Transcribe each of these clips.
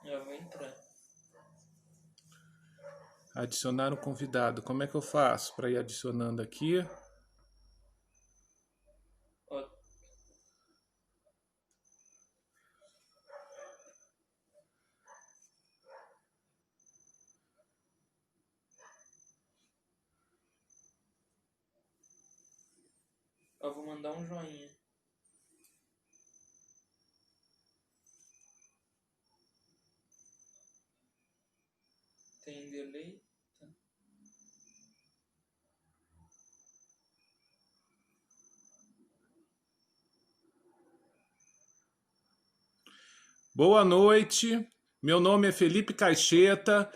Já vou entrar. Adicionar um convidado. Como é que eu faço para ir adicionando aqui? Ó, vou mandar um joinha. Tem delay? Tá. Boa noite, meu nome é Felipe Caixeta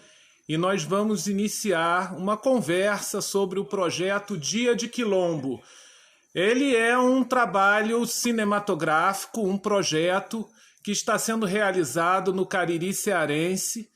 e nós vamos iniciar uma conversa sobre o projeto Dia de Quilombo. Ele é um trabalho cinematográfico, um projeto que está sendo realizado no Cariri Cearense.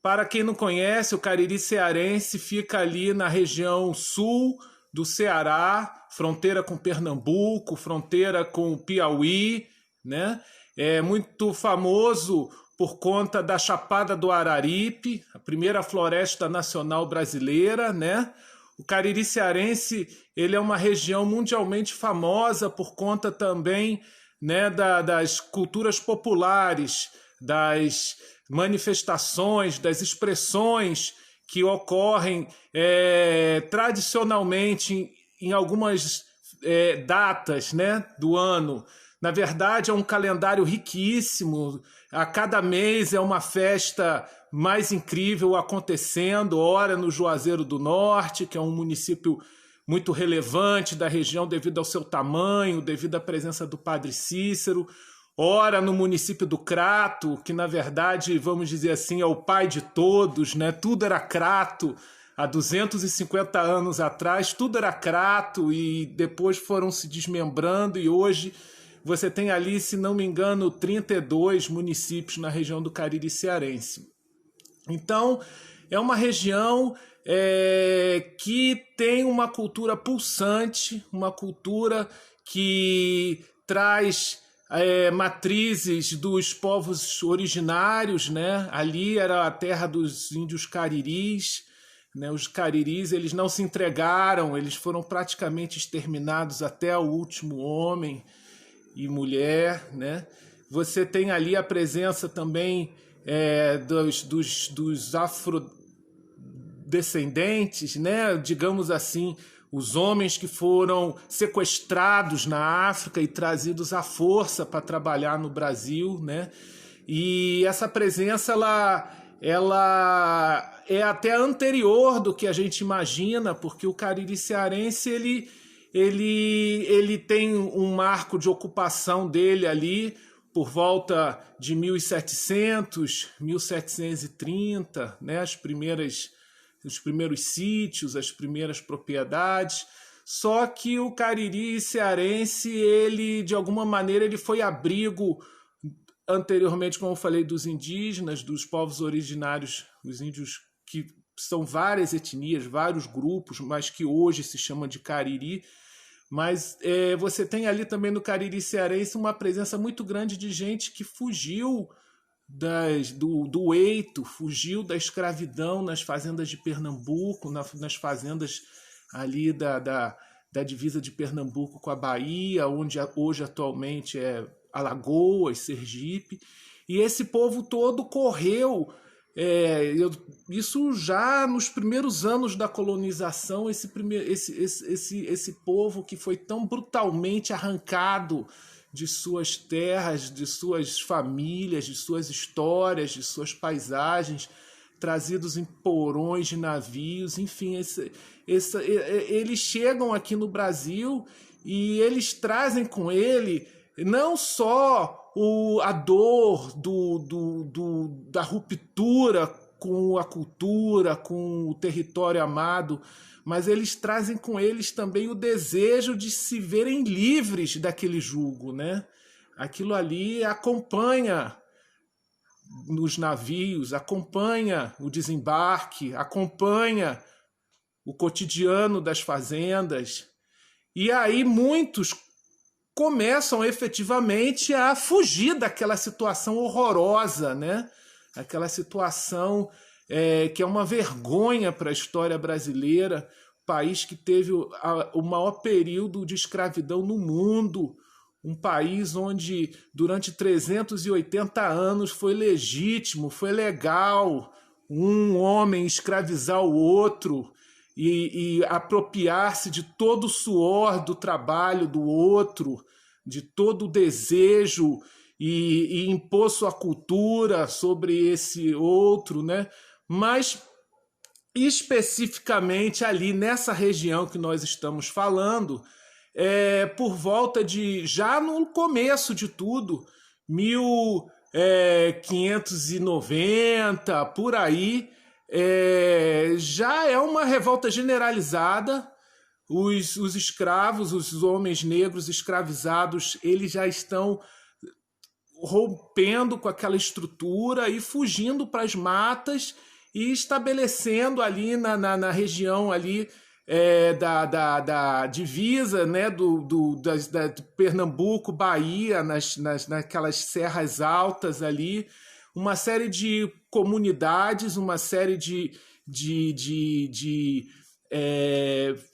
Para quem não conhece, o Cariri Cearense fica ali na região sul do Ceará, fronteira com Pernambuco, fronteira com o Piauí, né? É muito famoso por conta da Chapada do Araripe, a primeira floresta nacional brasileira, né? O Cariri Cearense, ele é uma região mundialmente famosa por conta também, né, das culturas populares, das manifestações, das expressões que ocorrem tradicionalmente em algumas datas, né, do ano. Na verdade, é um calendário riquíssimo. A cada mês é uma festa mais incrível acontecendo, ora no Juazeiro do Norte, que é um município muito relevante da região devido ao seu tamanho, devido à presença do Padre Cícero, ora no município do Crato, que na verdade, vamos dizer assim, é o pai de todos, né? Tudo era Crato. Há 250 anos atrás, tudo era Crato e depois foram se desmembrando e hoje você tem ali, se não me engano, 32 municípios na região do Cariri Cearense. Então, é uma região que tem uma cultura pulsante, uma cultura que traz matrizes dos povos originários, né? Ali era a terra dos índios cariris, né? Os cariris, eles não se entregaram, eles foram praticamente exterminados até o último homem e mulher, né? Você tem ali a presença também dos afrodescendentes, né? Digamos assim, os homens que foram sequestrados na África e trazidos à força para trabalhar no Brasil, né? E essa presença ela é até anterior do que a gente imagina, porque o Cariri Cearense ele tem um marco de ocupação dele ali por volta de 1700, 1730, né? Os primeiros sítios, as primeiras propriedades. Só que o Cariri cearense, ele de alguma maneira ele foi abrigo anteriormente, como eu falei, dos indígenas, dos povos originários, os índios que são várias etnias, vários grupos, mas que hoje se chamam de Cariri. Mas você tem ali também no Cariri Cearense uma presença muito grande de gente que fugiu do eito, fugiu da escravidão nas fazendas de Pernambuco, nas fazendas ali da divisa de Pernambuco com a Bahia, onde hoje atualmente é Alagoas, Sergipe. E esse povo todo correu. Isso já nos primeiros anos da colonização, esse povo que foi tão brutalmente arrancado de suas terras, de suas famílias, de suas histórias, de suas paisagens, trazidos em porões de navios, enfim, eles chegam aqui no Brasil e eles trazem com ele não só a dor da ruptura com a cultura, com o território amado, mas eles trazem com eles também o desejo de se verem livres daquele jugo, né? Aquilo ali acompanha nos navios, acompanha o desembarque, acompanha o cotidiano das fazendas. E aí muitos começam efetivamente a fugir daquela situação horrorosa, né? aquela situação que é uma vergonha para a história brasileira, país que teve o maior período de escravidão no mundo, um país onde durante 380 anos foi legítimo, foi legal um homem escravizar o outro e apropriar-se de todo o suor do trabalho do outro, de todo o desejo e impor sua cultura sobre esse outro, né? Mas especificamente ali nessa região que nós estamos falando, por volta de, já no começo de tudo, 1590, por aí, já é uma revolta generalizada. Os escravos, os homens negros escravizados, eles já estão rompendo com aquela estrutura e fugindo para as matas e estabelecendo ali na região ali da divisa, né, da Pernambuco, Bahia, naquelas serras altas ali, uma série de comunidades, uma série de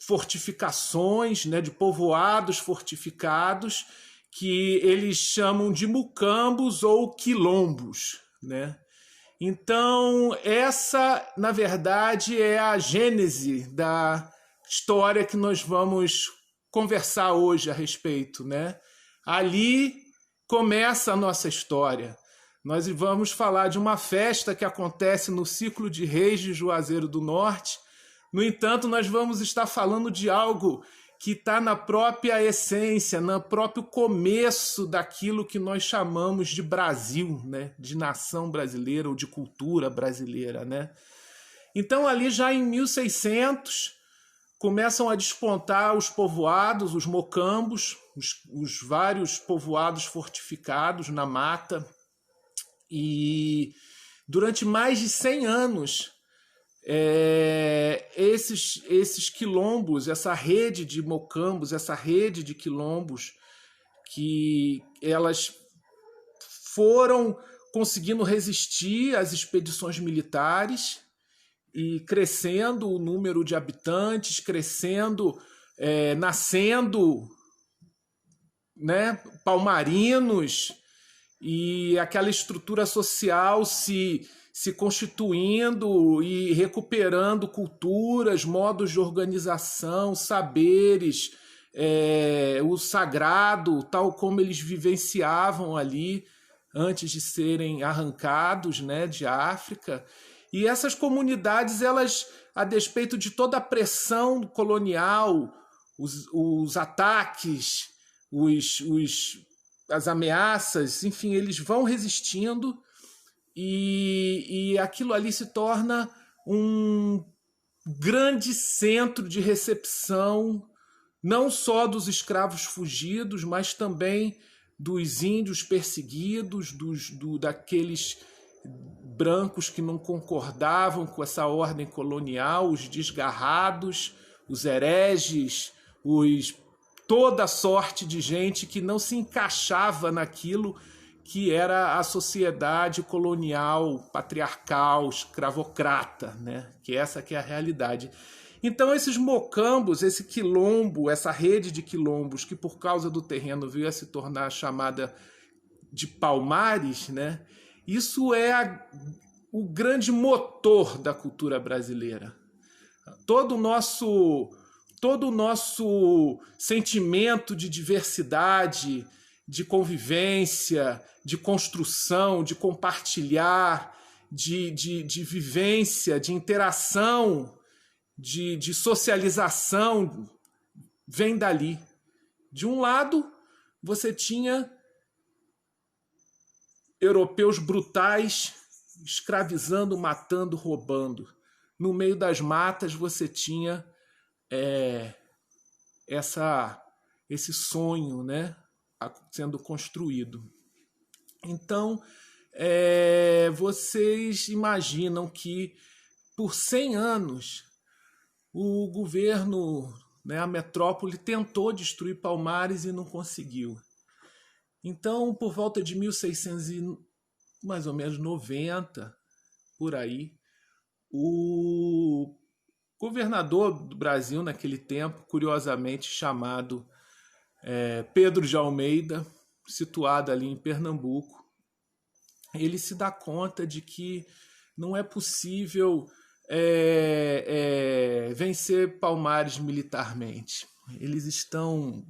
fortificações, né, de povoados fortificados, que eles chamam de mucambos ou quilombos, né? Então, essa, na verdade, é a gênese da história que nós vamos conversar hoje a respeito, né? Ali começa a nossa história. Nós vamos falar de uma festa que acontece no Ciclo de Reis de Juazeiro do Norte. No entanto, nós vamos estar falando de algo que está na própria essência, no próprio começo daquilo que nós chamamos de Brasil, né? De nação brasileira ou de cultura brasileira, né? Então, ali já em 1600, começam a despontar os povoados, os mocambos, os vários povoados fortificados na mata. E durante mais de 100 anos, esses quilombos, essa rede de mocambos, essa rede de quilombos, que elas foram conseguindo resistir às expedições militares e crescendo o número de habitantes, crescendo, nascendo, né, palmarinos, e aquela estrutura social se constituindo e recuperando culturas, modos de organização, saberes, o sagrado, tal como eles vivenciavam ali antes de serem arrancados, né, de África. E essas comunidades, elas, a despeito de toda a pressão colonial, os ataques, as ameaças, enfim, eles vão resistindo. E aquilo ali se torna um grande centro de recepção, não só dos escravos fugidos, mas também dos índios perseguidos, daqueles brancos que não concordavam com essa ordem colonial, os desgarrados, os hereges, toda sorte de gente que não se encaixava naquilo que era a sociedade colonial, patriarcal, escravocrata, né? Que essa que é a realidade. Então esses mocambos, esse quilombo, essa rede de quilombos que por causa do terreno veio a se tornar chamada de palmares, né? Isso é o grande motor da cultura brasileira. Todo o nosso sentimento de diversidade, de convivência, de construção, de compartilhar, de vivência, de interação, de socialização, vem dali. De um lado, você tinha europeus brutais escravizando, matando, roubando. No meio das matas, você tinha esse sonho, né, sendo construído. Então, vocês imaginam que por 100 anos o governo, né, a metrópole, tentou destruir Palmares e não conseguiu. Então, por volta de 1600 mais ou menos 90, por aí. O governador do Brasil naquele tempo, curiosamente chamado Pedro de Almeida, situado ali em Pernambuco, ele se dá conta de que não é possível vencer Palmares militarmente. Eles estão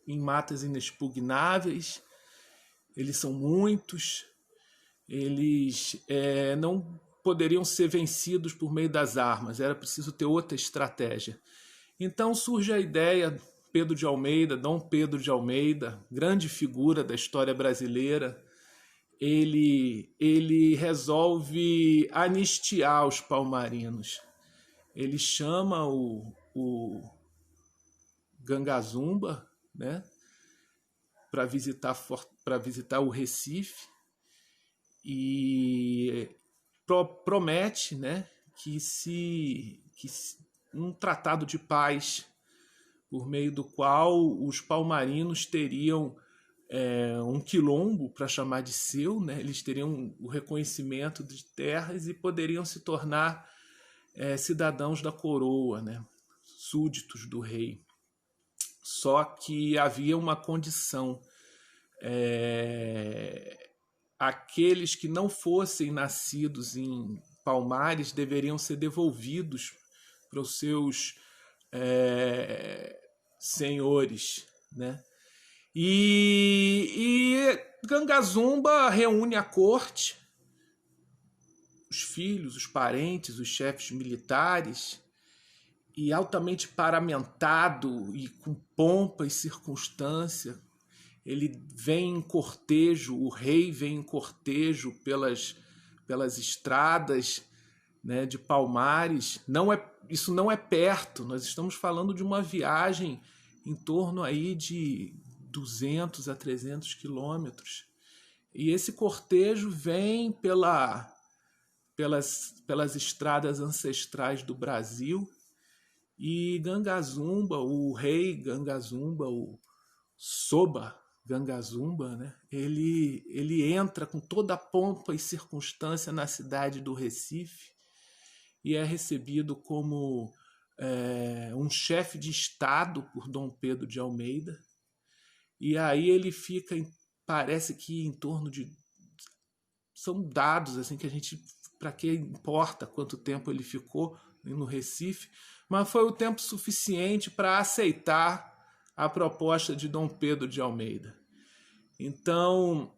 em matas inexpugnáveis, eles são muitos, eles não poderiam ser vencidos por meio das armas, era preciso ter outra estratégia. Então surge a ideia, Pedro de Almeida, Dom Pedro de Almeida, grande figura da história brasileira, ele resolve anistiar os palmarinos. Ele chama o Gangazumba, né, para visitar o Recife e promete, né, que um tratado de paz por meio do qual os palmarinos teriam um quilombo para chamar de seu, né? Eles teriam o reconhecimento de terras e poderiam se tornar cidadãos da coroa, né? Súditos do rei. Só que havia uma condição: aqueles que não fossem nascidos em Palmares deveriam ser devolvidos para os seus senhores, né? E Gangazumba reúne a corte, os filhos, os parentes, os chefes militares, e altamente paramentado e com pompa e circunstância, ele vem em cortejo, o rei vem em cortejo pelas estradas, né, de Palmares. Isso não é perto, nós estamos falando de uma viagem em torno aí de 200 a 300 quilômetros. E esse cortejo vem pelas estradas ancestrais do Brasil, e Gangazumba, o rei Gangazumba, o Soba Gangazumba, né, ele entra com toda a pompa e circunstância na cidade do Recife e é recebido como um chefe de Estado por Dom Pedro de Almeida. E aí ele fica, parece que em torno de... São dados assim que a gente... Para que importa quanto tempo ele ficou no Recife, mas foi o tempo suficiente para aceitar a proposta de Dom Pedro de Almeida. Então,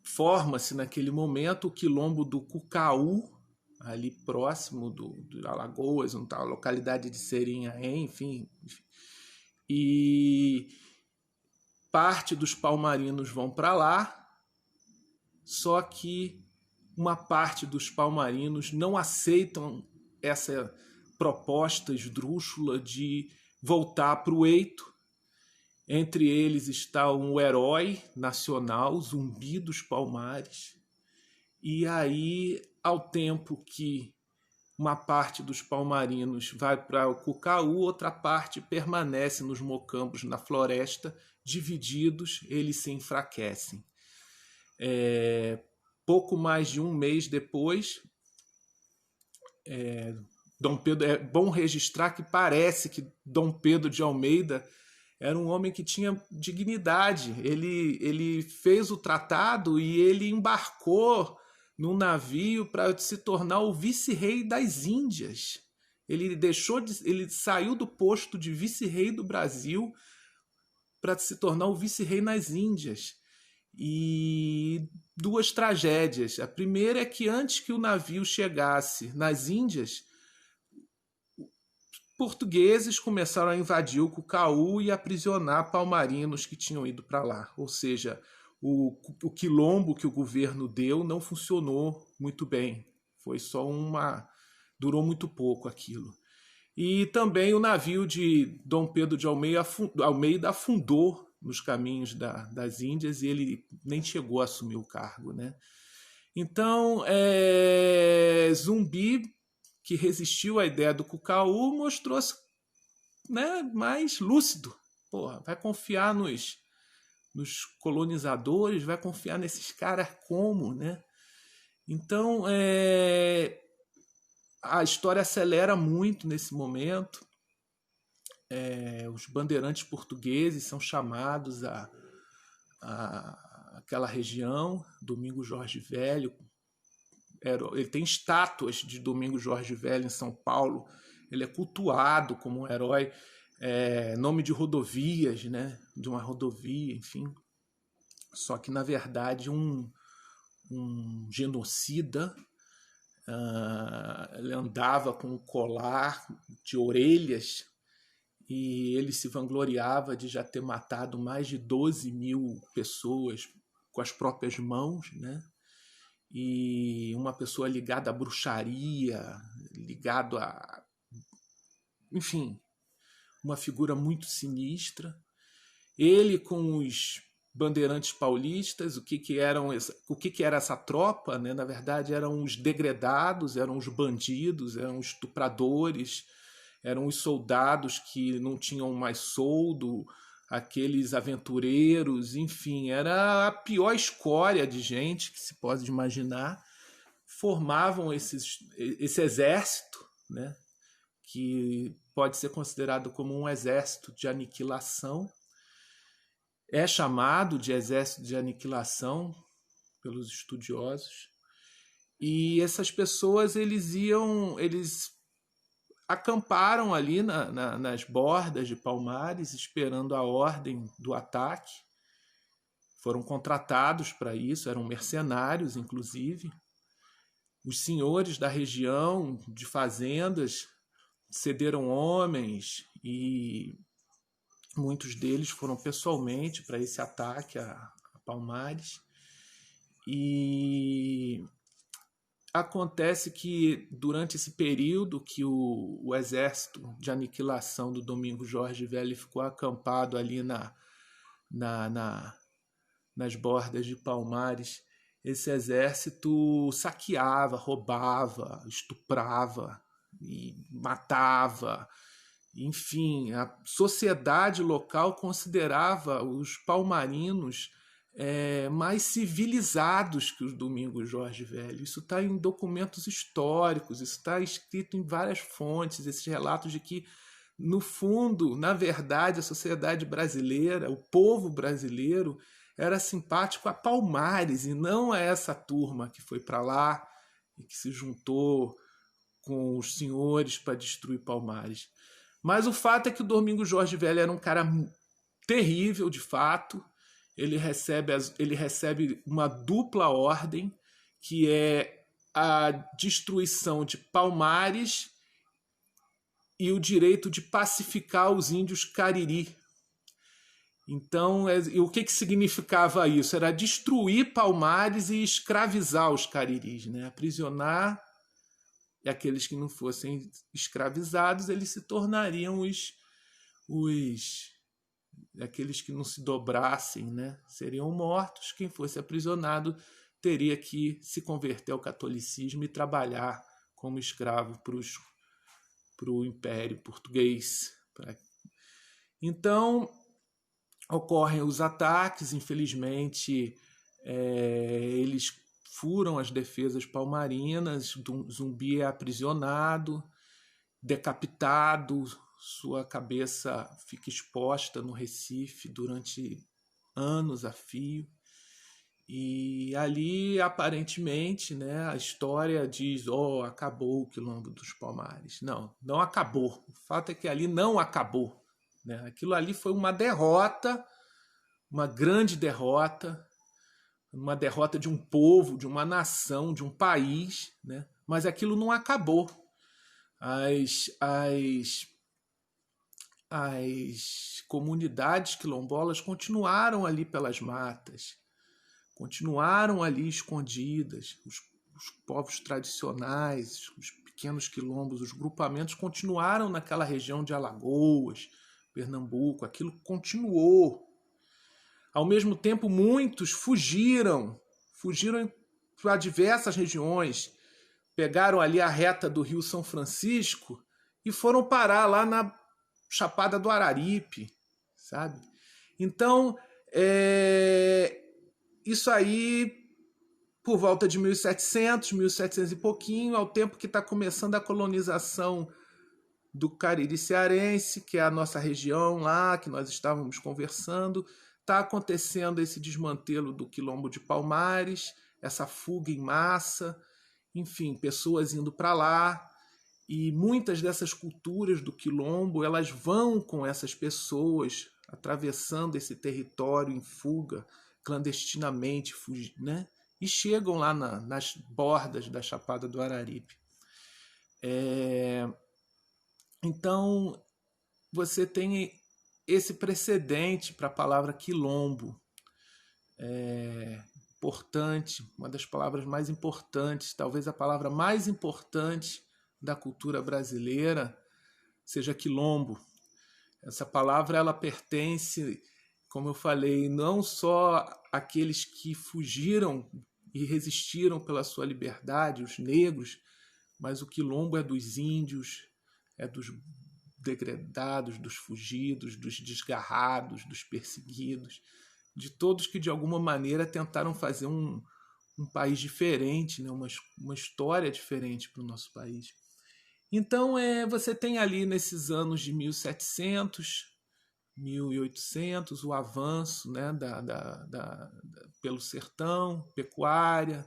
forma-se naquele momento o quilombo do Cucaú, ali próximo do Alagoas, a localidade de Serinhaém, enfim. E parte dos palmarinos vão para lá, só que uma parte dos palmarinos não aceitam essa proposta esdrúxula de voltar para o eito. Entre eles está um herói nacional, Zumbi dos Palmares. E aí, ao tempo que uma parte dos palmarinos vai para o Cucaú, outra parte permanece nos mocambos na floresta, divididos, eles se enfraquecem. Pouco mais de um mês depois, Dom Pedro, é bom registrar que parece que Dom Pedro de Almeida era um homem que tinha dignidade. Ele fez o tratado e ele embarcou num navio para se tornar o vice-rei das Índias. Ele saiu do posto de vice-rei do Brasil para se tornar o vice-rei nas Índias. E duas tragédias. A primeira é que antes que o navio chegasse nas Índias, portugueses começaram a invadir o Cucaú e aprisionar palmarinos que tinham ido para lá. Ou seja, o quilombo que o governo deu não funcionou muito bem. Foi só durou muito pouco aquilo. E também o navio de Dom Pedro de Almeida afundou nos caminhos das Índias e ele nem chegou a assumir o cargo, né? Então, Zumbi, que resistiu à ideia do Cucaú, mostrou-se, né, mais lúcido. Porra, vai confiar nos colonizadores, vai confiar nesses caras como, né? Então, a história acelera muito nesse momento. Os bandeirantes portugueses são chamados àquela região. Domingos Jorge Velho, ele tem estátuas de Domingos Jorge Velho em São Paulo. Ele é cultuado como um herói, nome de rodovias, né? De uma rodovia, enfim. Só que, na verdade, um genocida. Ele andava com um colar de orelhas e ele se vangloriava de já ter matado mais de 12.000 pessoas com as próprias mãos, né? E uma pessoa ligada à bruxaria, ligado a... Enfim, uma figura muito sinistra. Ele com os bandeirantes paulistas, o que era essa tropa, né? Na verdade, eram os degredados, eram os bandidos, eram os estupradores, eram os soldados que não tinham mais soldo, aqueles aventureiros, enfim, era a pior escória de gente que se pode imaginar. Formavam esse exército, né? Que pode ser considerado como um exército de aniquilação. É chamado de exército de aniquilação pelos estudiosos. E essas pessoas, eles acamparam ali nas bordas de Palmares, esperando a ordem do ataque. Foram contratados para isso, eram mercenários, inclusive. Os senhores da região, de fazendas, cederam homens e muitos deles foram pessoalmente para esse ataque a Palmares. E acontece que durante esse período que o exército de aniquilação do Domingos Jorge Velho ficou acampado ali nas bordas de Palmares, esse exército saqueava, roubava, estuprava e matava. Enfim, a sociedade local considerava os palmarinos mais civilizados que os Domingos Jorge Velho. Isso está em documentos históricos, isso está escrito em várias fontes, esses relatos de que, no fundo, na verdade, a sociedade brasileira, o povo brasileiro, era simpático a Palmares e não a essa turma que foi para lá e que se juntou com os senhores para destruir Palmares. Mas o fato é que o Domingos Jorge Velho era um cara terrível, de fato. Ele recebe uma dupla ordem, que é a destruição de Palmares e o direito de pacificar os índios Cariri. Então, o que significava isso? Era destruir Palmares e escravizar os Cariris, né? Aprisionar, e aqueles que não fossem escravizados, eles se tornariam aqueles que não se dobrassem, né? Seriam mortos. Quem fosse aprisionado teria que se converter ao catolicismo e trabalhar como escravo para o Império Português. Então, ocorrem os ataques. Infelizmente, eles furam as defesas palmarinas, Zumbi é aprisionado, decapitado, sua cabeça fica exposta no Recife durante anos a fio. E ali, aparentemente, né, a história diz: acabou o Quilombo dos Palmares. Não, não acabou. O fato é que ali não acabou, né? Aquilo ali foi uma derrota, uma grande derrota, uma derrota de um povo, de uma nação, de um país, né? Mas aquilo não acabou. As comunidades quilombolas continuaram ali pelas matas, continuaram ali escondidas. Os povos tradicionais, os pequenos quilombos, os grupamentos continuaram naquela região de Alagoas, Pernambuco. Aquilo continuou. Ao mesmo tempo, muitos fugiram para diversas regiões, pegaram ali a reta do Rio São Francisco e foram parar lá na Chapada do Araripe, sabe? Então, isso aí por volta de 1700, 1700 e pouquinho, ao tempo que está começando a colonização do Cariri cearense, que é a nossa região lá, que nós estávamos conversando, está acontecendo esse desmantelo do Quilombo de Palmares, essa fuga em massa, enfim, pessoas indo para lá, e muitas dessas culturas do Quilombo, elas vão com essas pessoas, atravessando esse território em fuga, clandestinamente, né? E chegam lá nas bordas da Chapada do Araripe. Então, você tem esse precedente para a palavra quilombo. Importante, uma das palavras mais importantes, talvez a palavra mais importante da cultura brasileira seja quilombo. Essa palavra ela pertence, como eu falei, não só àqueles que fugiram e resistiram pela sua liberdade, os negros, mas o quilombo é dos índios, é dos degredados, dos fugidos, dos desgarrados, dos perseguidos, de todos que de alguma maneira tentaram fazer um país diferente, né? uma história diferente para o nosso país. Então, você tem ali nesses anos de 1700, 1800, o avanço, né, pelo sertão, pecuária,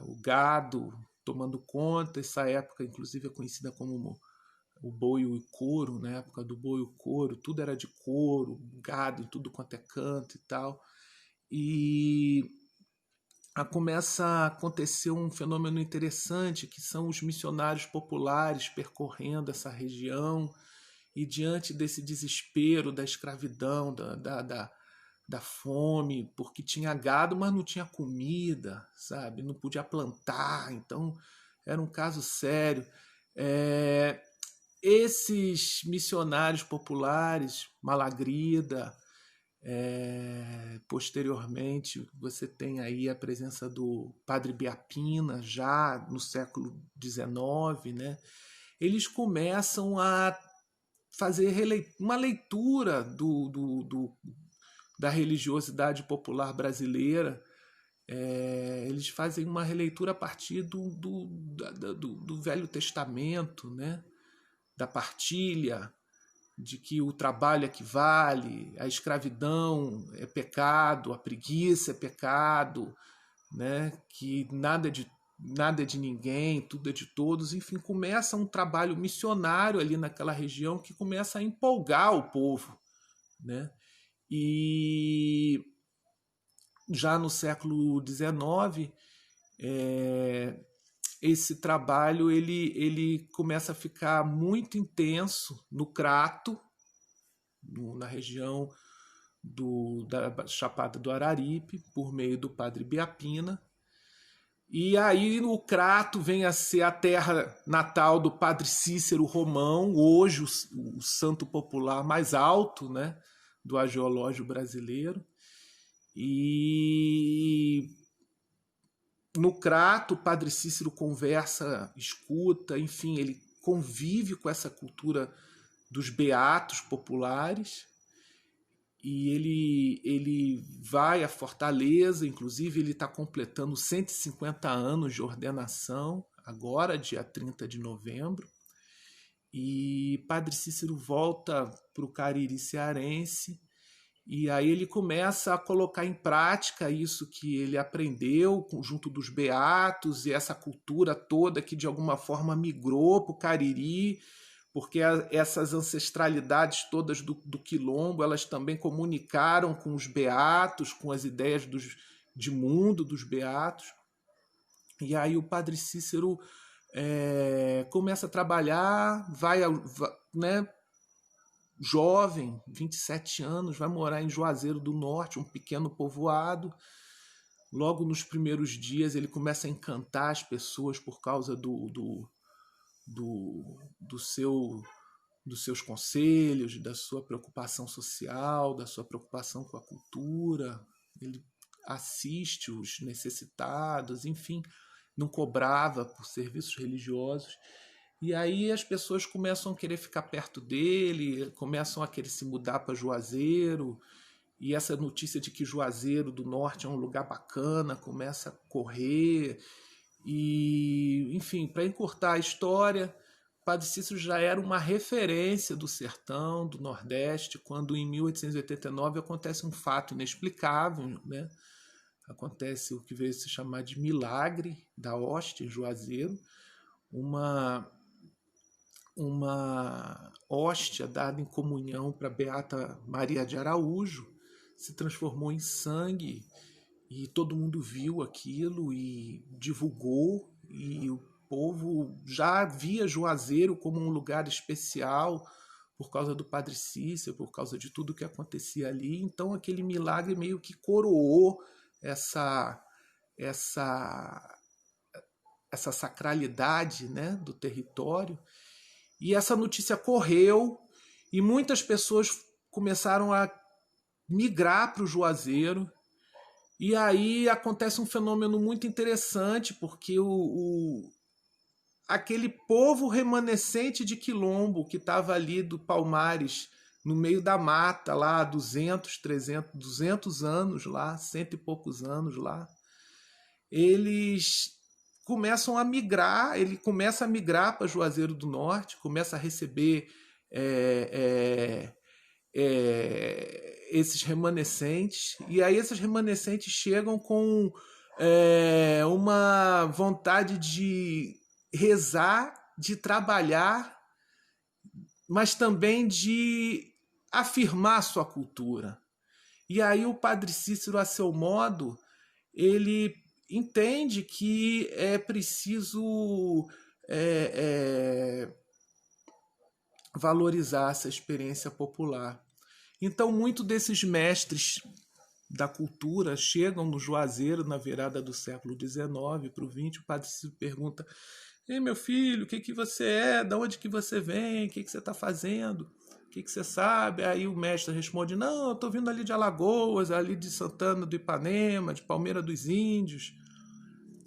o gado tomando conta. Essa época, inclusive, é conhecida como o boi e o couro, na época do boi e o couro, tudo era de couro, gado em tudo quanto é canto e tal. E começa a acontecer um fenômeno interessante, que são os missionários populares percorrendo essa região, e diante desse desespero da escravidão, da fome, porque tinha gado, mas não tinha comida, sabe? Não podia plantar, então era um caso sério. Esses missionários populares, Malagrida, posteriormente você tem aí a presença do Padre Biapina, já no século XIX, né? Eles começam a fazer uma leitura da religiosidade popular brasileira. Eles fazem uma releitura a partir do Velho Testamento, né? Da partilha, de que o trabalho é que vale, a escravidão é pecado, a preguiça é pecado, né? Que nada é de ninguém, tudo é de todos. Enfim, começa um trabalho missionário ali naquela região que começa a empolgar o povo, né? E já no século XIX, esse trabalho ele começa a ficar muito intenso no Crato, na região da Chapada do Araripe, por meio do Padre Biapina. E aí o Crato vem a ser a terra natal do Padre Cícero Romão, hoje o santo popular mais alto, né, do agiológio brasileiro. E no Crato, o Padre Cícero conversa, escuta, enfim, ele convive com essa cultura dos beatos populares, e ele vai à Fortaleza, inclusive ele está completando 150 anos de ordenação, agora, dia 30 de novembro, e Padre Cícero volta para o Cariri cearense, e aí ele começa a colocar em prática isso que ele aprendeu junto dos beatos, e essa cultura toda que de alguma forma migrou para o Cariri, porque essas ancestralidades todas do quilombo, elas também comunicaram com os beatos, com as ideias de mundo dos beatos. E aí o Padre Cícero começa a trabalhar, né, jovem, 27 anos, vai morar em Juazeiro do Norte, um pequeno povoado. Logo nos primeiros dias ele começa a encantar as pessoas por causa dos seus conselhos, da sua preocupação social, da sua preocupação com a cultura. Ele assiste os necessitados, enfim, não cobrava por serviços religiosos. E aí as pessoas começam a querer ficar perto dele, começam a querer se mudar para Juazeiro, e essa notícia de que Juazeiro do Norte é um lugar bacana começa a correr, e, enfim, para encurtar a história, Padre Cícero já era uma referência do sertão, do Nordeste, quando em 1889 acontece um fato inexplicável, né? Acontece o que veio se chamar de milagre da hóstia em Juazeiro, uma hóstia dada em comunhão para Beata Maria de Araújo se transformou em sangue, e todo mundo viu aquilo e divulgou, e o povo já via Juazeiro como um lugar especial por causa do Padre Cícero, por causa de tudo que acontecia ali. Então aquele milagre meio que coroou essa sacralidade, né, do território. E essa notícia correu e muitas pessoas começaram a migrar para o Juazeiro. E aí acontece um fenômeno muito interessante, porque aquele povo remanescente de Quilombo que estava ali do Palmares, no meio da mata, lá há 200 anos lá, 100 e poucos anos lá, eles começam a migrar, ele começa a migrar para Juazeiro do Norte, começa a receber esses remanescentes, e aí esses remanescentes chegam com uma vontade de rezar, de trabalhar, mas também de afirmar sua cultura. E aí o Padre Cícero, a seu modo, ele entende que é preciso valorizar essa experiência popular. Então, muitos desses mestres da cultura chegam no Juazeiro na virada do século XIX para o XX. O Padre Cícero pergunta: ei, meu filho, o que você é? De onde que você vem? O que você está fazendo? O que você sabe? Aí o mestre responde: não, eu estou vindo ali de Alagoas, ali de Santana do Ipanema, de Palmeira dos Índios.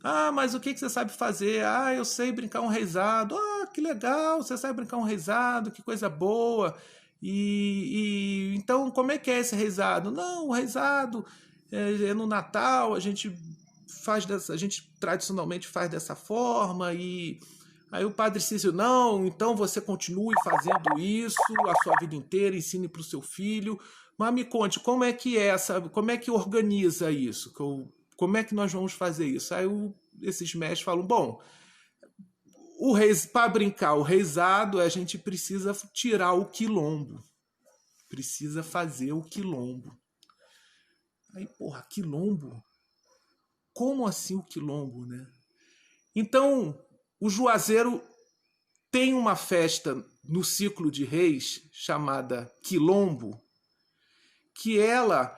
Ah, mas o que você sabe fazer? Ah, eu sei brincar um reizado. Ah, que legal, você sabe brincar um reizado, que coisa boa. Então, como é que é esse reizado? Não, o reizado é no Natal, a gente tradicionalmente faz dessa forma. E aí o Padre Cícero: não, então você continue fazendo isso a sua vida inteira, ensine para o seu filho. Mas me conte, como é que como é que organiza isso? Como é que nós vamos fazer isso? Aí esses mestres falam: bom, para brincar o reizado, a gente precisa tirar o quilombo. Precisa fazer o quilombo. Aí, porra, quilombo? Como assim o quilombo, né? Então, o Juazeiro tem uma festa no ciclo de reis chamada Quilombo, que ela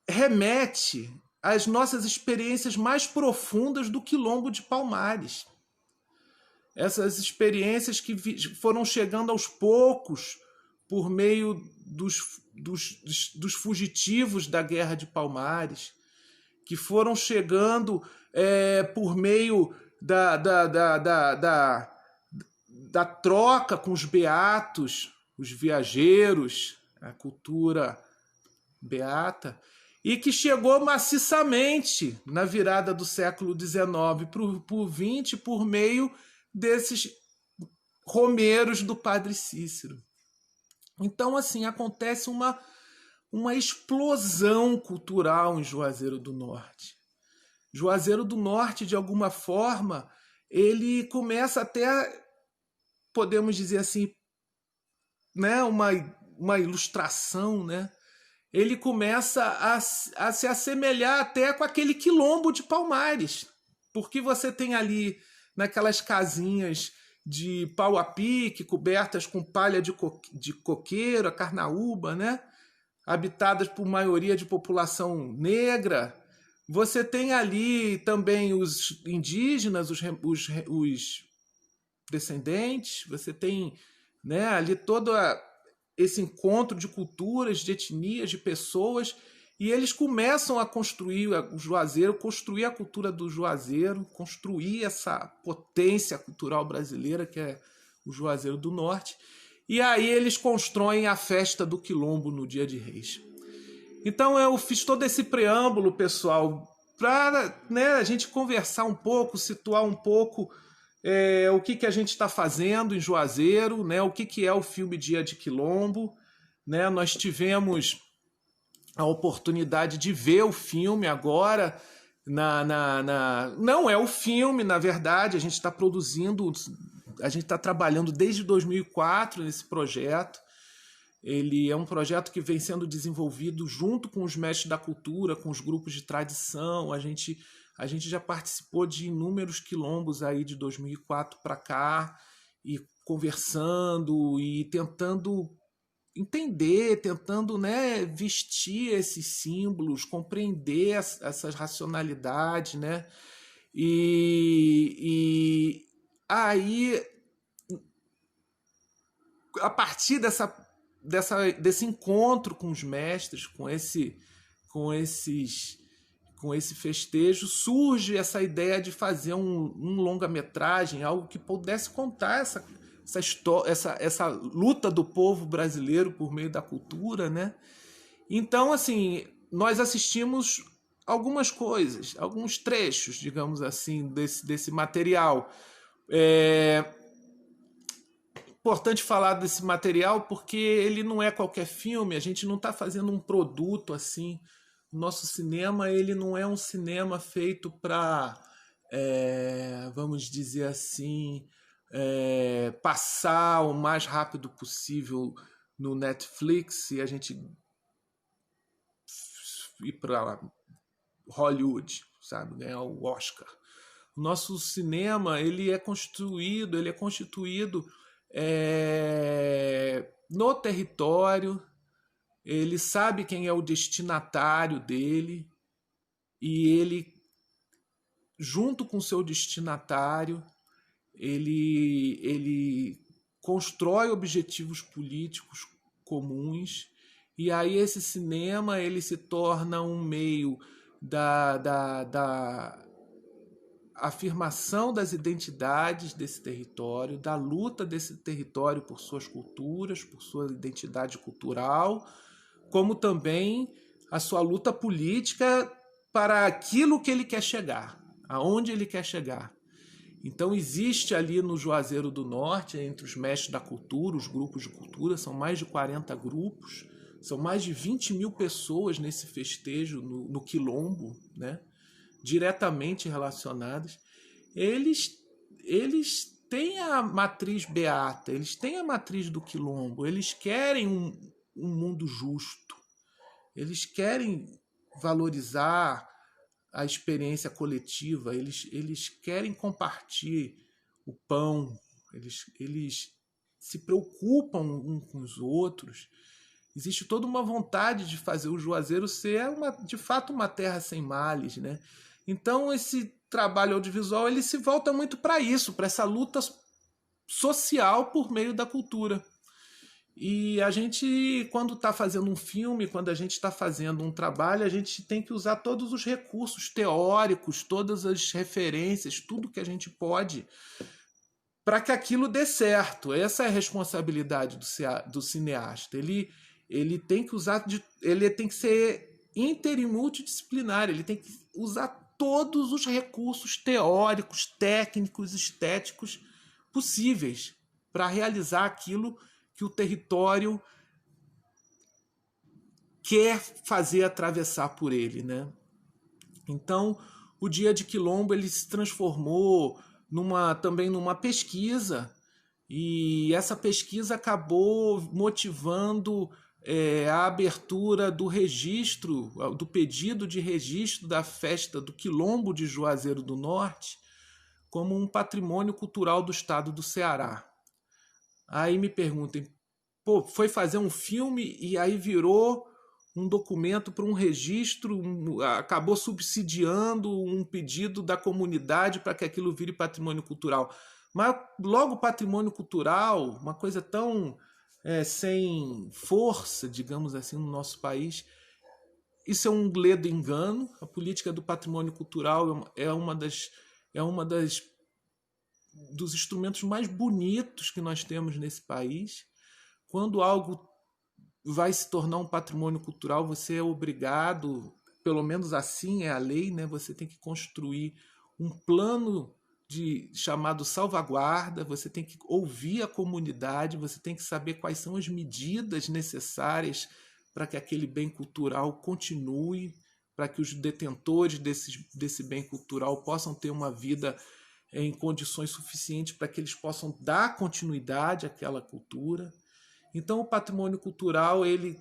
remete às nossas experiências mais profundas do Quilombo de Palmares. Essas experiências que foram chegando aos poucos por meio dos fugitivos da Guerra de Palmares, que foram chegando por meio da troca com os beatos, os viajeiros, a cultura beata, e que chegou maciçamente na virada do século XIX para o XX por meio desses romeiros do Padre Cícero. Então, assim, acontece uma explosão cultural em Juazeiro do Norte. Juazeiro do Norte, de alguma forma, ele começa até, podemos dizer assim, né, uma ilustração, né? Ele começa a se assemelhar até com aquele quilombo de Palmares, porque você tem ali, naquelas casinhas de pau a pique, cobertas com palha de coqueiro, a carnaúba, né? Habitadas por maioria de população negra. Você tem ali também os indígenas, os descendentes, você tem, né, ali todo esse encontro de culturas, de etnias, de pessoas, e eles começam a construir o Juazeiro, construir a cultura do Juazeiro, construir essa potência cultural brasileira que é o Juazeiro do Norte, e aí eles constroem a festa do Quilombo no Dia de Reis. Então eu fiz todo esse preâmbulo, pessoal, para, né, a gente conversar um pouco, situar um pouco o que a gente está fazendo em Juazeiro, né, o que é o filme Dia de Quilombo. Né, nós tivemos a oportunidade de ver o filme agora. Não é o filme, na verdade, a gente está produzindo, a gente está trabalhando desde 2004 nesse projeto. Ele é um projeto que vem sendo desenvolvido junto com os mestres da cultura, com os grupos de tradição. A gente já participou de inúmeros quilombos aí de 2004 para cá, e conversando e tentando entender, tentando, né, vestir esses símbolos, compreender essas racionalidades, né? E aí, a partir desse encontro com os mestres, com esse festejo, surge essa ideia de fazer um longa-metragem, algo que pudesse contar essa luta do povo brasileiro por meio da cultura, né? Então, assim, nós assistimos algumas coisas, alguns trechos, digamos assim, desse material. Importante falar desse material porque ele não é qualquer filme, a gente não está fazendo um produto assim. O nosso cinema, ele não é um cinema feito para, vamos dizer assim, passar o mais rápido possível no Netflix e a gente ir para Hollywood, sabe, ganhar o Oscar. O nosso cinema, ele é constituído no território. Ele sabe quem é o destinatário dele e ele, junto com seu destinatário, ele constrói objetivos políticos comuns, e aí esse cinema ele se torna um meio da afirmação das identidades desse território, da luta desse território por suas culturas, por sua identidade cultural, como também a sua luta política para aquilo que ele quer chegar, aonde ele quer chegar. Então existe ali no Juazeiro do Norte, entre os mestres da cultura, os grupos de cultura, são mais de 40 grupos, são mais de 20 mil pessoas nesse festejo, no Quilombo, né? Diretamente relacionadas. Eles têm a matriz beata, eles têm a matriz do Quilombo, eles querem um mundo justo, eles querem valorizar a experiência coletiva, eles querem compartilhar o pão, eles se preocupam uns com os outros. Existe toda uma vontade de fazer o Juazeiro ser de fato uma terra sem males, né? Então esse trabalho audiovisual ele se volta muito para isso, para essa luta social por meio da cultura. E a gente, quando está fazendo um filme, quando a gente está fazendo um trabalho, a gente tem que usar todos os recursos teóricos, todas as referências, tudo que a gente pode para que aquilo dê certo. Essa é a responsabilidade do cineasta. Ele tem que usar, ele tem que ser inter e multidisciplinar, ele tem que usar todos os recursos teóricos, técnicos, estéticos possíveis para realizar aquilo que o território quer fazer atravessar por ele, né? Então, o Dia de Quilombo ele se transformou também numa pesquisa, e essa pesquisa acabou motivando a abertura do registro, do pedido de registro da festa do Quilombo de Juazeiro do Norte como um patrimônio cultural do estado do Ceará. Aí me perguntem, foi fazer um filme e aí virou um documento para um registro, acabou subsidiando um pedido da comunidade para que aquilo vire patrimônio cultural. Mas logo patrimônio cultural, uma coisa tão sem força, digamos assim, no nosso país, isso é um ledo engano. A política do patrimônio cultural é uma dos instrumentos mais bonitos que nós temos nesse país. Quando algo vai se tornar um patrimônio cultural, você é obrigado, pelo menos assim é a lei, né? Você tem que construir um plano chamado salvaguarda, você tem que ouvir a comunidade, você tem que saber quais são as medidas necessárias para que aquele bem cultural continue, para que os detentores desse bem cultural possam ter uma vida em condições suficientes para que eles possam dar continuidade àquela cultura. Então, o patrimônio cultural ele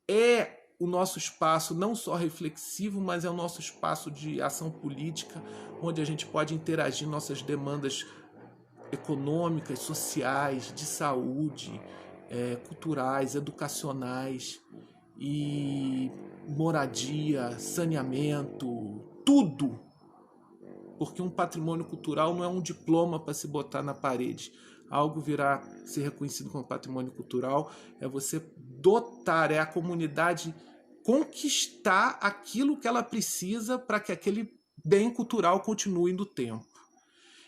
é o nosso espaço não só reflexivo, mas é o nosso espaço de ação política, onde a gente pode interagir nossas demandas econômicas, sociais, de saúde, culturais, educacionais e moradia, saneamento, tudo. Porque um patrimônio cultural não é um diploma para se botar na parede. Algo virá ser reconhecido como patrimônio cultural é você dotar, é a comunidade conquistar aquilo que ela precisa para que aquele bem cultural continue no tempo.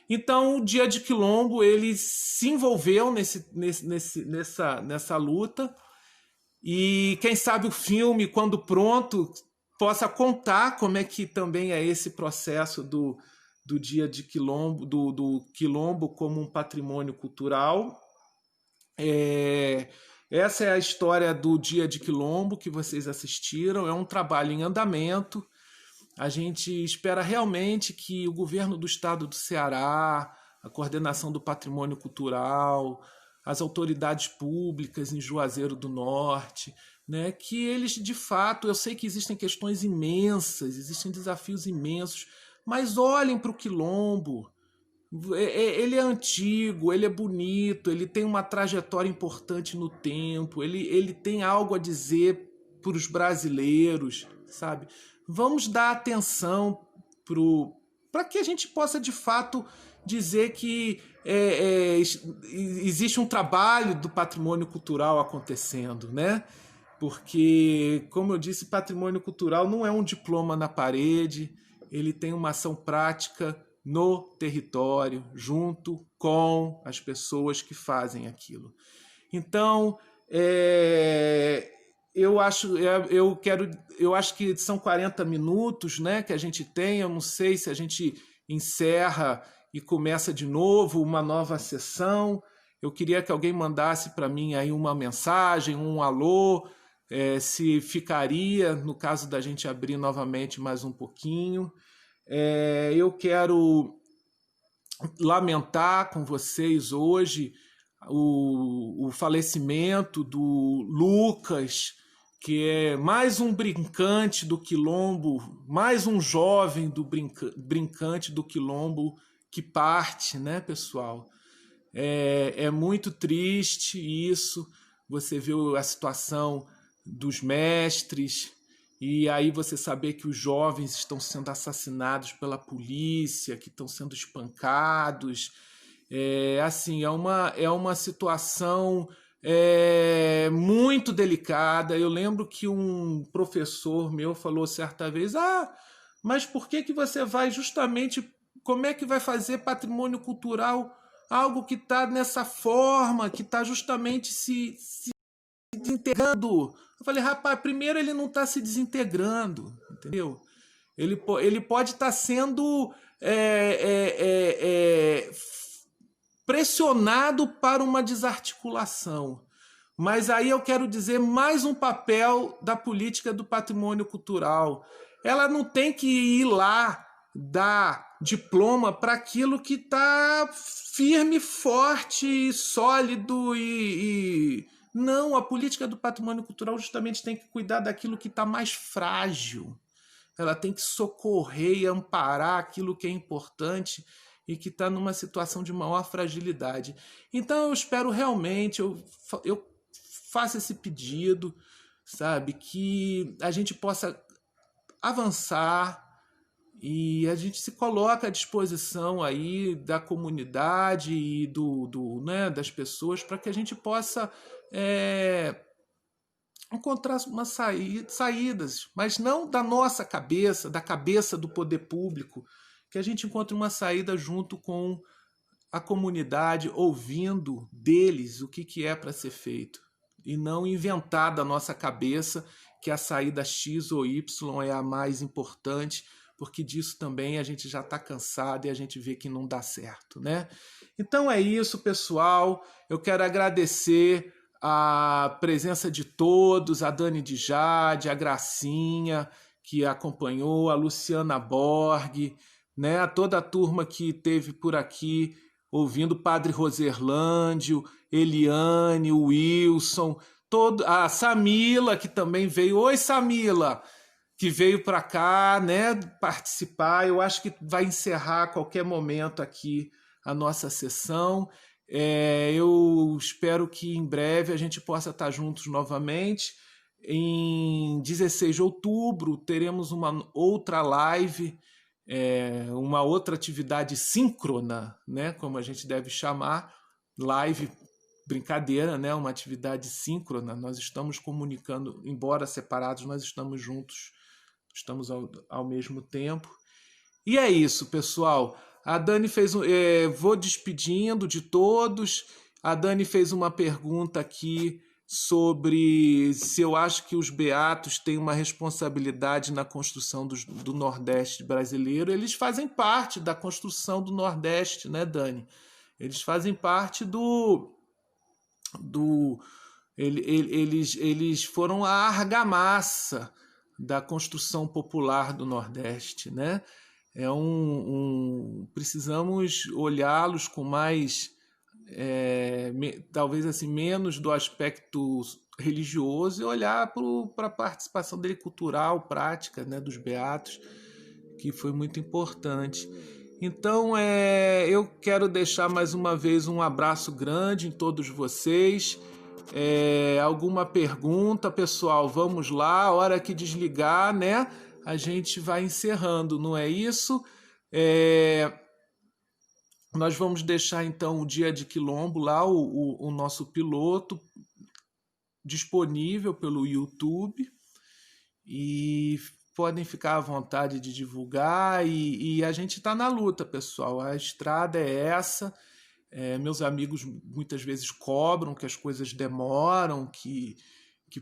Então, o Dia de Quilombo ele se envolveu nessa luta e quem sabe o filme, quando pronto, possa contar como é que também é esse processo do Dia de Quilombo, do Quilombo como um patrimônio cultural. Essa é a história do Dia de Quilombo que vocês assistiram, é um trabalho em andamento. A gente espera realmente que o governo do estado do Ceará, a coordenação do patrimônio cultural, as autoridades públicas em Juazeiro do Norte, né, que eles de fato, eu sei que existem questões imensas, existem desafios imensos, mas olhem para o Quilombo. Ele é antigo, ele é bonito, ele tem uma trajetória importante no tempo, ele tem algo a dizer para os brasileiros, sabe? Vamos dar atenção para que a gente possa de fato dizer que existe um trabalho do patrimônio cultural acontecendo, né? Porque, como eu disse, patrimônio cultural não é um diploma na parede, ele tem uma ação prática no território, junto com as pessoas que fazem aquilo. Então, eu acho que são 40 minutos, né, que a gente tem. Eu não sei se a gente encerra e começa de novo uma nova sessão. Eu queria que alguém mandasse para mim aí uma mensagem, um alô, se ficaria, no caso da gente abrir novamente mais um pouquinho. Eu quero lamentar com vocês hoje o falecimento do Lucas, que é mais um brincante do Quilombo, mais um jovem do brincante do Quilombo que parte, né, pessoal? É muito triste isso, você viu a situação dos mestres, e aí você saber que os jovens estão sendo assassinados pela polícia, que estão sendo espancados. É uma situação muito delicada. Eu lembro que um professor meu falou certa vez, mas por que você vai justamente... Como é que vai fazer patrimônio cultural algo que está nessa forma, que está justamente se desintegrando? Eu falei, rapaz, primeiro ele não está se desintegrando, entendeu? Ele pode estar sendo pressionado para uma desarticulação. Mas aí eu quero dizer mais um papel da política do patrimônio cultural. Ela não tem que ir lá dar diploma para aquilo que está firme, forte, sólido Não, a política do patrimônio cultural justamente tem que cuidar daquilo que está mais frágil. Ela tem que socorrer e amparar aquilo que é importante e que está numa situação de maior fragilidade. Então eu espero realmente, eu faço esse pedido, sabe, que a gente possa avançar e a gente se coloca à disposição aí da comunidade e né, das pessoas para que a gente possa encontrar saídas, mas não da nossa cabeça, da cabeça do poder público, que a gente encontre uma saída junto com a comunidade, ouvindo deles o que é para ser feito. e não inventar da nossa cabeça que a saída X ou Y é a mais importante, porque disso também a gente já está cansado e a gente vê que não dá certo, né? Então é isso, pessoal. Eu quero agradecer a presença de todos, a Dani de Jade, a Gracinha, que acompanhou, a Luciana Borg, né? Toda a turma que teve por aqui ouvindo o Padre Roserlândio, Eliane, o Wilson, a Samila, que também veio. Oi, Samila! Que veio para cá, né, participar. Eu acho que vai encerrar a qualquer momento aqui a nossa sessão. Eu espero que em breve a gente possa estar juntos novamente. Em 16 de outubro teremos uma outra live, uma outra atividade síncrona, né, como a gente deve chamar, live brincadeira, né, uma atividade síncrona. Nós estamos comunicando, embora separados, nós estamos juntos, estamos ao mesmo tempo. E é isso, pessoal. A Dani fez vou despedindo de todos. A Dani fez uma pergunta aqui sobre se eu acho que os beatos têm uma responsabilidade na construção do Nordeste brasileiro. Eles fazem parte da construção do Nordeste, né, Dani? Eles fazem parte eles foram a argamassa da construção popular do Nordeste, né? Precisamos olhá-los com mais, talvez assim, menos do aspecto religioso e olhar para a participação dele cultural, prática, né, dos beatos, que foi muito importante. Então, eu quero deixar mais uma vez um abraço grande em todos vocês. Alguma pergunta, pessoal? Vamos lá, hora que desligar, né? A gente vai encerrando, não é isso? Nós vamos deixar então o Dia de Quilombo lá, o nosso piloto, disponível pelo YouTube, e podem ficar à vontade de divulgar, e a gente está na luta, pessoal. A estrada é essa. Meus amigos muitas vezes cobram que as coisas demoram, que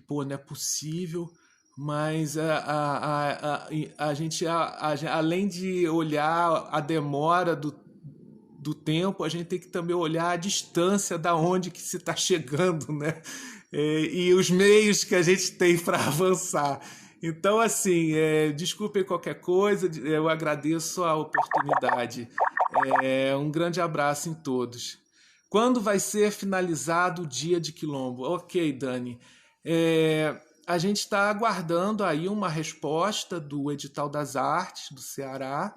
pô, não é possível, mas a gente, além de olhar a demora do tempo, a gente tem que também olhar a distância da onde que se está chegando, né? E os meios que a gente tem para avançar. Então, assim, desculpem qualquer coisa, eu agradeço a oportunidade. Um grande abraço em todos. Quando vai ser finalizado o Dia de Quilombo? Ok, Dani. A gente está aguardando aí uma resposta do Edital das Artes do Ceará.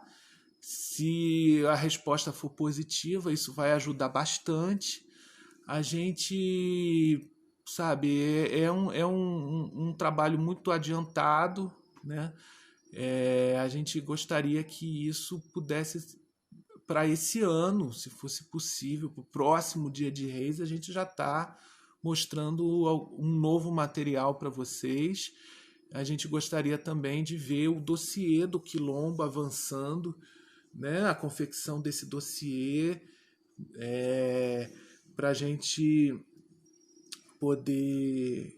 Se a resposta for positiva, isso vai ajudar bastante. A gente, sabe, é um trabalho muito adiantado, né? A gente gostaria que isso pudesse, para esse ano, se fosse possível, para o próximo Dia de Reis, a gente já está mostrando um novo material para vocês. A gente gostaria também de ver o dossiê do Quilombo avançando, né? A confecção desse dossiê, para a gente poder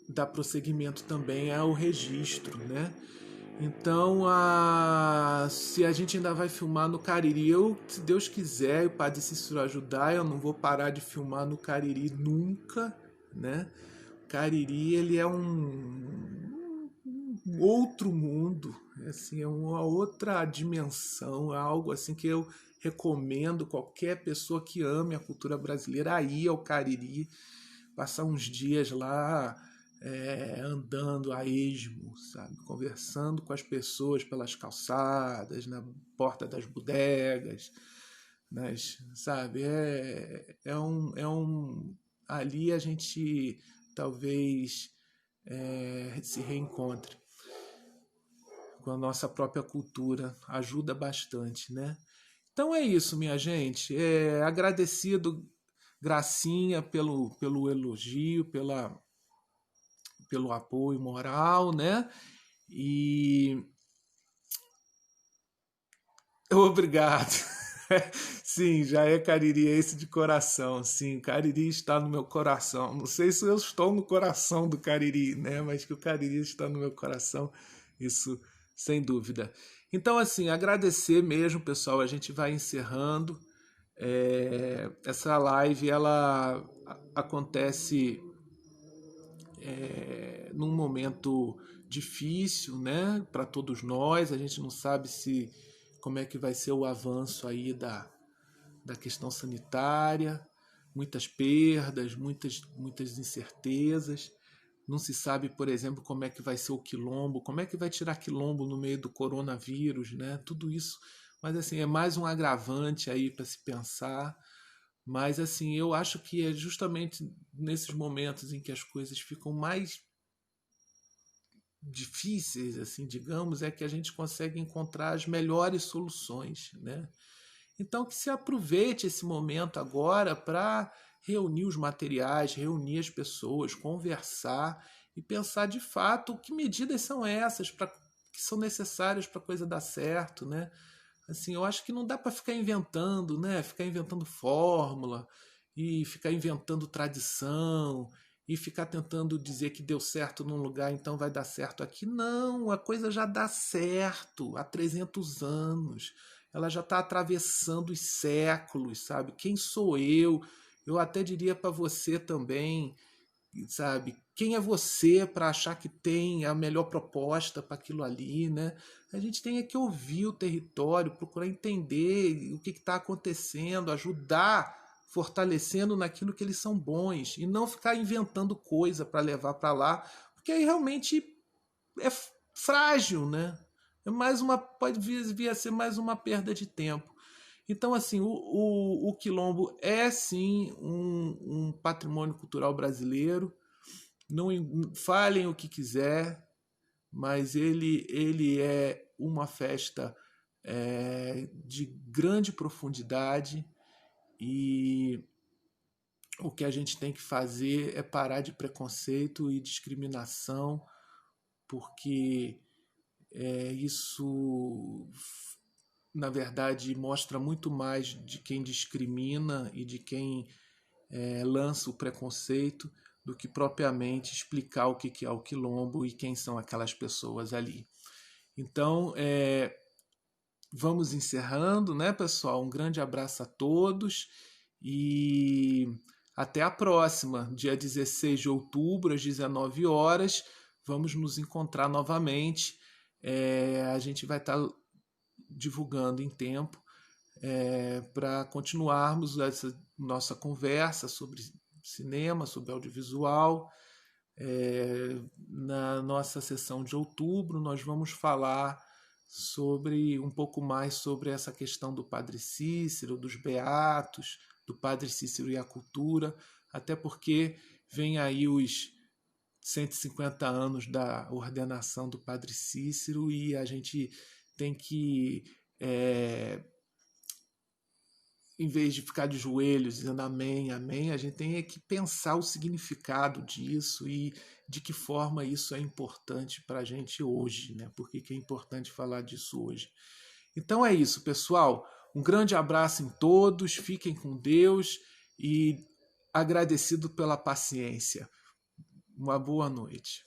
dar prosseguimento também ao registro, né? Então, se a gente ainda vai filmar no Cariri, se Deus quiser e o Padre Cícero ajudar, eu não vou parar de filmar no Cariri nunca, né? O Cariri, ele é um outro mundo, assim, é uma outra dimensão, é algo assim que eu recomendo qualquer pessoa que ame a cultura brasileira a ir ao Cariri, passar uns dias lá, andando a esmo, sabe? Conversando com as pessoas pelas calçadas, na porta das bodegas, sabe? Ali a gente talvez se reencontre com a nossa própria cultura, ajuda bastante, né? Então é isso, minha gente. Agradecido, Gracinha, pelo elogio, pelo apoio moral, né? E obrigado. Sim, já é caririense de coração. Sim, Cariri está no meu coração. Não sei se eu estou no coração do Cariri, né? Mas que o Cariri está no meu coração, isso sem dúvida. Então, assim, agradecer mesmo, pessoal. A gente vai encerrando. Essa live ela acontece num momento difícil, né, para todos nós. A gente não sabe se como é que vai ser o avanço aí da questão sanitária, muitas perdas, muitas incertezas. Não se sabe, por exemplo, como é que vai ser o quilombo, como é que vai tirar quilombo no meio do coronavírus, né? Tudo isso, mas assim, é mais um agravante aí para se pensar. Mas assim, eu acho que é justamente nesses momentos em que as coisas ficam mais difíceis, assim, digamos, é que a gente consegue encontrar as melhores soluções, né? Então que se aproveite esse momento agora para reunir os materiais, reunir as pessoas, conversar e pensar de fato que medidas são essas que são necessárias para a coisa dar certo, né? Assim, eu acho que não dá para ficar inventando, né? Ficar inventando fórmula e ficar inventando tradição e ficar tentando dizer que deu certo num lugar, então vai dar certo aqui. Não, a coisa já dá certo há 300 anos. Ela já está atravessando os séculos, sabe? Quem sou eu? Eu até diria para você também, sabe? Quem é você para achar que tem a melhor proposta para aquilo ali, né? A gente tem que ouvir o território, procurar entender o que está acontecendo, ajudar, fortalecendo naquilo que eles são bons e não ficar inventando coisa para levar para lá, porque aí realmente é frágil, né? É mais uma, pode vir a ser mais uma perda de tempo. Então, assim, o quilombo é sim um patrimônio cultural brasileiro. Não falem o que quiser, mas ele é uma festa de grande profundidade e o que a gente tem que fazer é parar de preconceito e discriminação, porque isso, na verdade, mostra muito mais de quem discrimina e de quem lança o preconceito do que propriamente explicar o que é o quilombo e quem são aquelas pessoas ali. Então, vamos encerrando, né, pessoal? Um grande abraço a todos e até a próxima, dia 16 de outubro, às 19 horas. Vamos nos encontrar novamente. A gente vai estar divulgando em tempo para continuarmos essa nossa conversa sobre cinema, sobre audiovisual. Na nossa sessão de outubro, nós vamos falar sobre um pouco mais sobre essa questão do Padre Cícero, dos Beatos, do Padre Cícero e a cultura, até porque vem aí os 150 anos da ordenação do Padre Cícero e a gente tem que em vez de ficar de joelhos dizendo amém, amém, a gente tem que pensar o significado disso e de que forma isso é importante para a gente hoje, né? Por que é importante falar disso hoje? Então é isso, pessoal. Um grande abraço em todos, fiquem com Deus e agradecido pela paciência. Uma boa noite.